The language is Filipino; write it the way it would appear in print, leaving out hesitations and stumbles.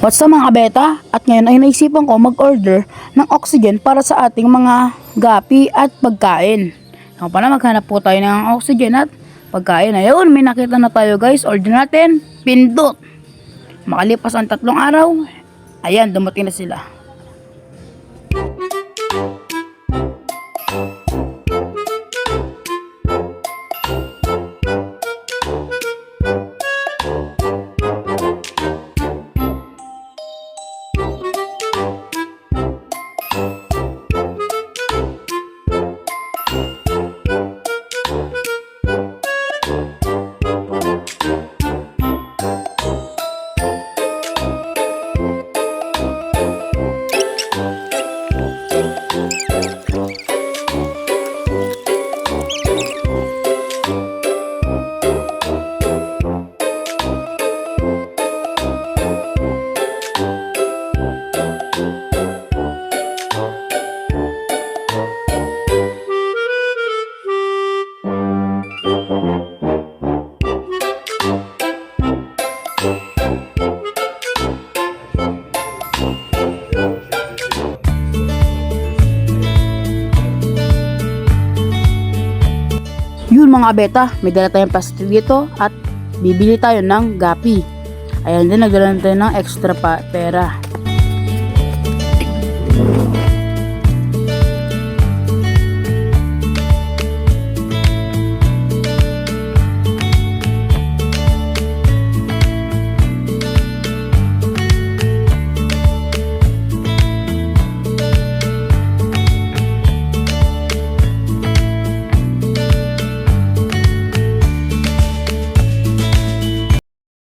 What's up mga kabeta? At ngayon ay naisipan ko mag-order ng oxygen para sa ating mga gapi at pagkain. Kung pa na maghanap po tayo ng oxygen at pagkain. Ayun, may nakita na tayo guys. Order natin, pindot. Makalipas ang 3 araw, ayan, dumating na sila. Yun mga kabeta, may dala tayong plastic dito at bibili tayo ng gapi. Ayan din, nagdala tayo ng extra pera.